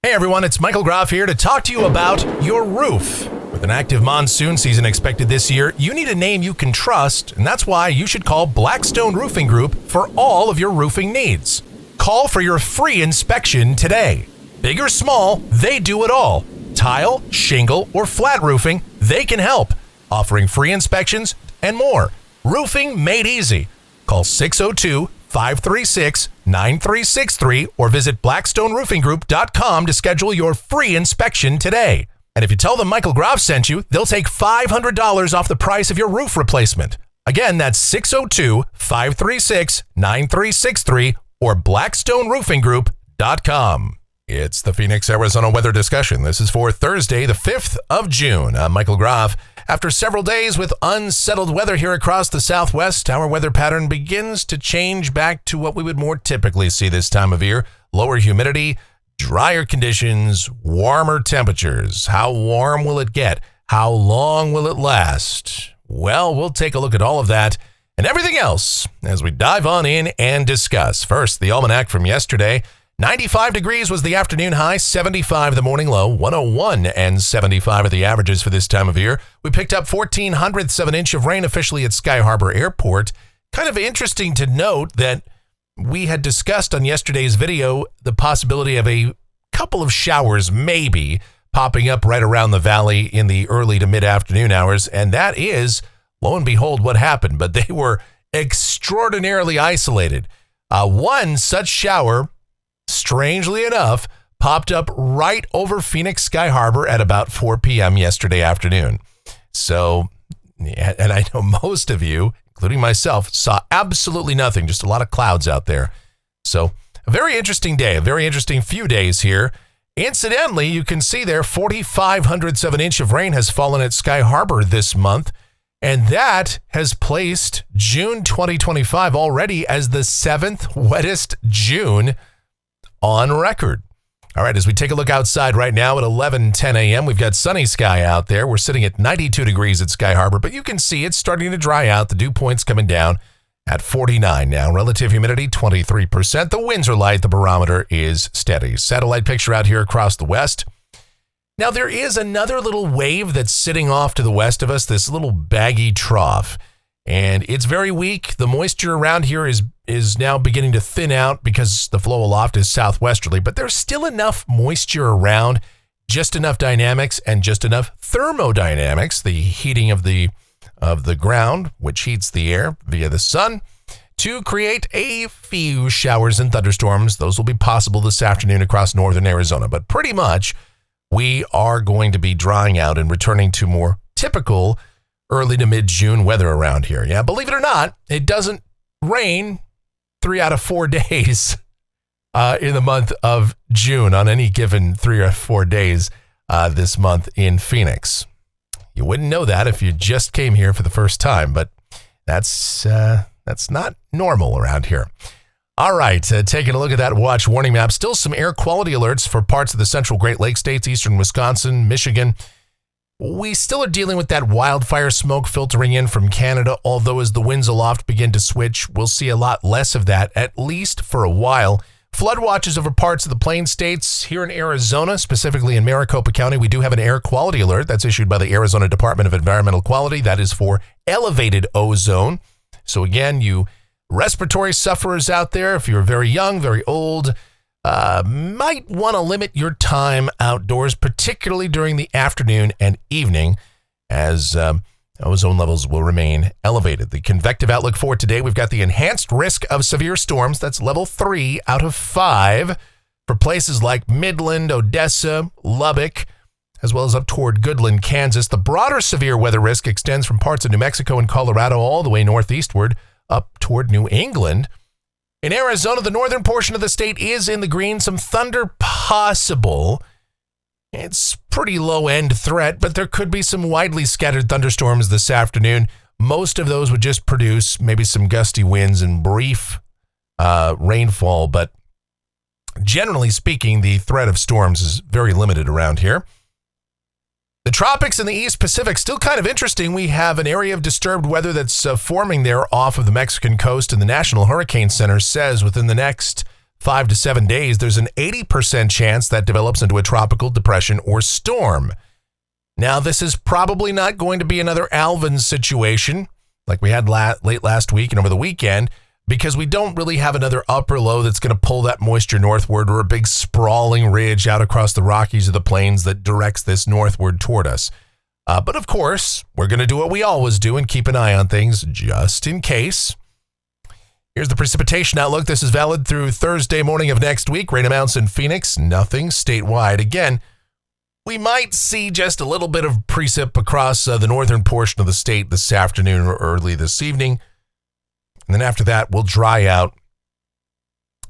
Hey everyone, it's Michael Groff here to talk to you about your roof. With an active monsoon season expected this year, you need a name you can trust, and that's why you should call Blackstone Roofing Group for all of your roofing needs. Call for your free inspection today. Big or small, they do it all. Tile, shingle, or flat roofing, they can help. Offering free inspections and more. Roofing made easy. Call 602-536-9363 or visit blackstoneroofinggroup.com to schedule your free inspection today. And if you tell them Michael Groff sent you, they'll take $500 off the price of your roof replacement. Again, that's 602-536-9363 or blackstoneroofinggroup.com. It's the Phoenix, Arizona weather discussion. This is for Thursday, the 5th of June. I'm Michael Groff. After several days with unsettled weather here across the Southwest, our weather pattern begins to change back to what we would more typically see this time of year. Lower humidity, drier conditions, warmer temperatures. How warm will it get? How long will it last? Well, we'll take a look at all of that and everything else as we dive on in and discuss. First, the almanac from yesterday. 95 degrees was the afternoon high, 75 the morning low, 101 and 75 are the averages for this time of year. We picked up 1/1400ths of an inch of rain officially at Sky Harbor Airport. Kind of interesting to note that we had discussed on yesterday's video the possibility of a couple of showers maybe popping up right around the valley in the early to mid-afternoon hours, and that is, lo and behold, what happened. But they were extraordinarily isolated. One such shower, strangely enough, popped up right over Phoenix Sky Harbor at about 4 p.m. yesterday afternoon. So, and I know most of you, including myself, saw absolutely nothing, just a lot of clouds out there. So, a very interesting day, a very interesting few days here. Incidentally, you can see there 4/500ths of an inch of rain has fallen at Sky Harbor this month, and that has placed June 2025 already as the 7th wettest June on record. All right, as we take a look outside right now at 11:10 a.m., we've got sunny sky out there. We're sitting at 92 degrees at Sky Harbor, but you can see it's starting to dry out. The dew point's coming down at 49 now. Relative humidity, 23%. The winds are light. The barometer is steady. Satellite picture out here across the west. Now, there is another little wave that's sitting off to the west of us, this little baggy trough, and it's very weak. The moisture around here is now beginning to thin out because the flow aloft is southwesterly, but there's still enough moisture around, just enough dynamics and just enough thermodynamics, the heating of the ground, which heats the air via the sun, to create a few showers and thunderstorms. Those will be possible this afternoon across northern Arizona, but pretty much we are going to be drying out and returning to more typical early to mid-June weather around here. Yeah, believe it or not, it doesn't rain 3 out of 4 days in the month of June on any given 3 or 4 days this month in Phoenix. You wouldn't know that if you just came here for the first time, but that's not normal around here. All right, taking a look at that watch warning map, still some air quality alerts for parts of the central Great Lakes states, eastern Wisconsin, Michigan. We still are dealing with that wildfire smoke filtering in from Canada, although as the winds aloft begin to switch, we'll see a lot less of that, at least for a while. Flood watches over parts of the Plain States. Here in Arizona, specifically in Maricopa County, we do have an air quality alert that's issued by the Arizona Department of Environmental Quality. That is for elevated ozone. So again, you respiratory sufferers out there, if you're very young, very old, might want to limit your time outdoors, particularly during the afternoon and evening, as ozone levels will remain elevated. The convective outlook for today, we've got the enhanced risk of severe storms. That's level 3 out of 5 for places like Midland, Odessa, Lubbock, as well as up toward Goodland, Kansas. The broader severe weather risk extends from parts of New Mexico and Colorado all the way northeastward up toward New England. In Arizona, the northern portion of the state is in the green. Some thunder possible. It's pretty low-end threat, but there could be some widely scattered thunderstorms this afternoon. Most of those would just produce maybe some gusty winds and brief rainfall, but generally speaking, the threat of storms is very limited around here. The tropics in the East Pacific, still kind of interesting. We have an area of disturbed weather that's forming there off of the Mexican coast, and the National Hurricane Center says within the next 5 to 7 days, there's an 80% chance that develops into a tropical depression or storm. Now, this is probably not going to be another Alvin situation like we had late last week and over the weekend, because we don't really have another upper low that's going to pull that moisture northward, or a big sprawling ridge out across the Rockies or the plains that directs this northward toward us. But of course, we're going to do what we always do and keep an eye on things just in case. Here's the precipitation outlook. This is valid through Thursday morning of next week. Rain amounts in Phoenix, nothing statewide. Again, we might see just a little bit of precip across the northern portion of the state this afternoon or early this evening. And then after that, we'll dry out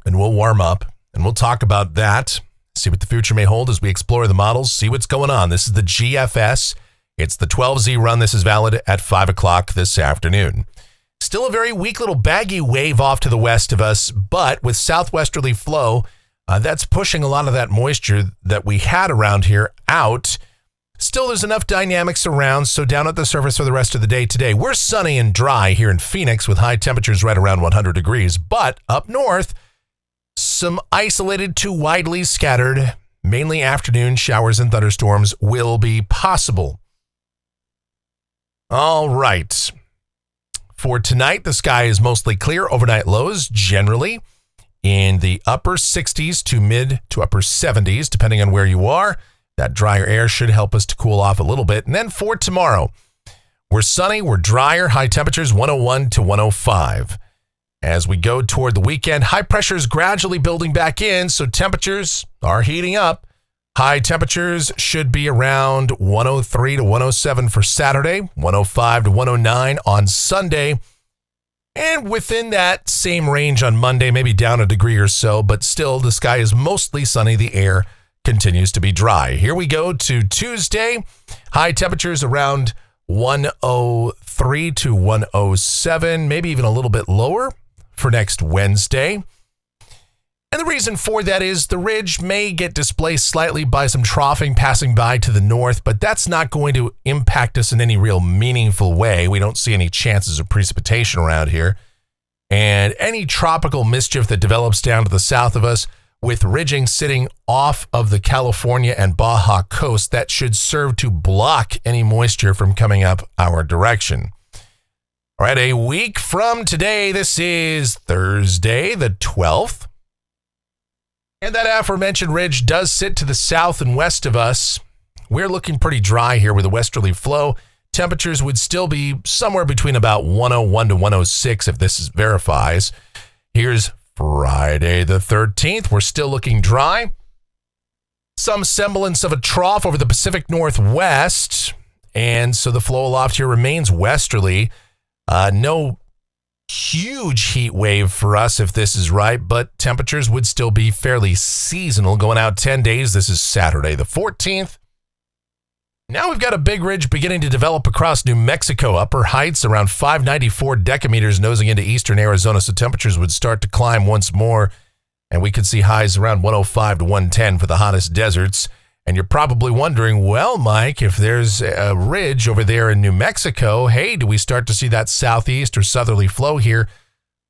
and we'll warm up and we'll talk about that, see what the future may hold as we explore the models, see what's going on. This is the GFS. It's the 12Z run. This is valid at 5 o'clock this afternoon. Still a very weak little baggy wave off to the west of us, but with southwesterly flow, that's pushing a lot of that moisture that we had around here out. Still, there's enough dynamics around, so down at the surface for the rest of the day today. We're sunny and dry here in Phoenix with high temperatures right around 100 degrees, but up north, some isolated to widely scattered, mainly afternoon showers and thunderstorms will be possible. All right. For tonight, the sky is mostly clear. Overnight lows generally in the upper 60s to mid to upper 70s, depending on where you are. That drier air should help us to cool off a little bit. And then for tomorrow, we're sunny, we're drier, high temperatures 101 to 105. As we go toward the weekend, high pressure is gradually building back in, so temperatures are heating up. High temperatures should be around 103 to 107 for Saturday, 105 to 109 on Sunday, and within that same range on Monday, maybe down a degree or so, but still the sky is mostly sunny. The air continues to be dry. Here we go to Tuesday. High temperatures around 103 to 107, maybe even a little bit lower for next Wednesday. And the reason for that is the ridge may get displaced slightly by some troughing passing by to the north, but that's not going to impact us in any real meaningful way. We don't see any chances of precipitation around here. And any tropical mischief that develops down to the south of us, with ridging sitting off of the California and Baja coast, that should serve to block any moisture from coming up our direction. All right, a week from today, this is Thursday, the 12th. And that aforementioned ridge does sit to the south and west of us. We're looking pretty dry here with a westerly flow. Temperatures would still be somewhere between about 101 to 106 if this verifies. Here's Friday the 13th. We're still looking dry. Some semblance of a trough over the Pacific Northwest. And so the flow aloft here remains westerly. No huge heat wave for us if this is right, but temperatures would still be fairly seasonal going out 10 days. This is Saturday the 14th. Now we've got a big ridge beginning to develop across New Mexico. Upper heights around 594 decameters nosing into eastern Arizona, so temperatures would start to climb once more, and we could see highs around 105 to 110 for the hottest deserts. And you're probably wondering, well, Mike, if there's a ridge over there in New Mexico, hey, do we start to see that southeast or southerly flow here?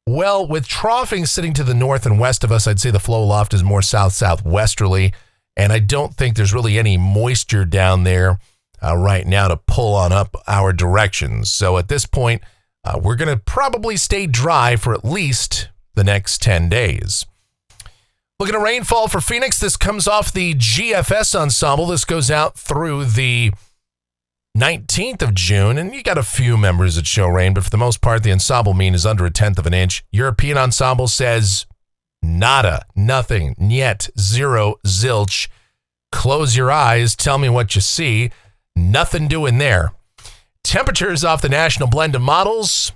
Well, with troughing sitting to the north and west of us, I'd say the flow aloft is more south-southwesterly, and I don't think there's really any moisture down there right now to pull on up our directions. So at this point, we're going to probably stay dry for at least the next 10 days. Looking at rainfall for Phoenix, this comes off the GFS ensemble. This goes out through the 19th of June, and you got a few members that show rain, but for the most part, the ensemble mean is under 1/10 of an inch. European ensemble says nada, nothing, niet, zero, zilch. Close your eyes, tell me what you see. Nothing doing there. Temperatures off the national blend of models.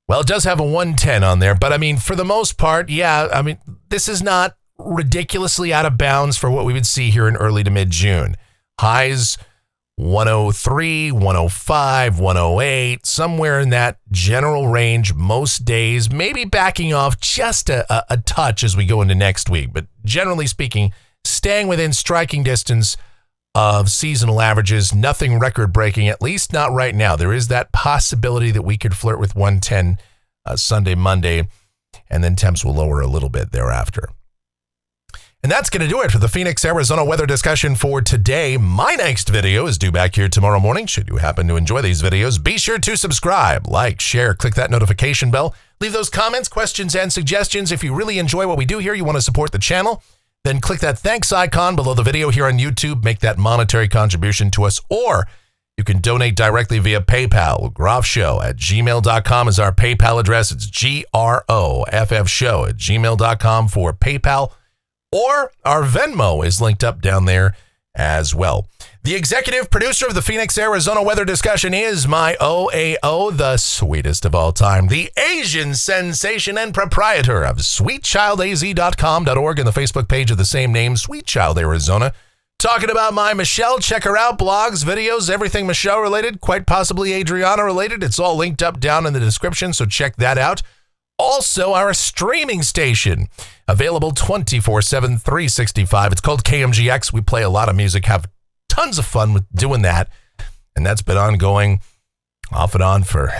Well, it does have a 110 on there, but I mean, for the most part, yeah, I mean, this is not ridiculously out of bounds for what we would see here in early to mid-June. Highs 103, 105, 108, somewhere in that general range most days, maybe backing off just a touch as we go into next week. But generally speaking, staying within striking distance of seasonal averages, nothing record-breaking, at least not right now. There is that possibility that we could flirt with 110 Sunday, Monday, and then temps will lower a little bit thereafter. And that's going to do it for the Phoenix, Arizona weather discussion for today. My next video is due back here tomorrow morning. Should you happen to enjoy these videos, be sure to subscribe, like, share, click that notification bell. Leave those comments, questions, and suggestions. If you really enjoy what we do here, you want to support the channel, then click that thanks icon below the video here on YouTube. Make that monetary contribution to us, or you can donate directly via PayPal. groffshow@gmail.com is our PayPal address. It's groffshow@gmail.com for PayPal. Or our Venmo is linked up down there as well. The executive producer of the Phoenix, Arizona weather discussion is my OAO, the sweetest of all time, the Asian sensation and proprietor of sweetchildaz.com.org and the Facebook page of the same name, Sweet Child Arizona. Talking about my Michelle. Check her out. Blogs, videos, everything Michelle related, quite possibly Adriana related. It's all linked up down in the description, so check that out. Also, our streaming station, available 24/7, 365. It's called KMGX. We play a lot of music, have tons of fun with doing that. And that's been ongoing off and on for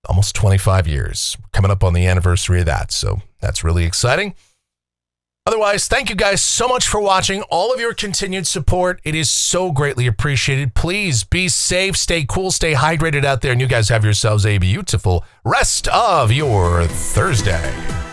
almost 25 years. Coming up on the anniversary of that, so that's really exciting. Otherwise, thank you guys so much for watching. All of your continued support, it is so greatly appreciated. Please be safe, stay cool, stay hydrated out there, and you guys have yourselves a beautiful rest of your Thursday.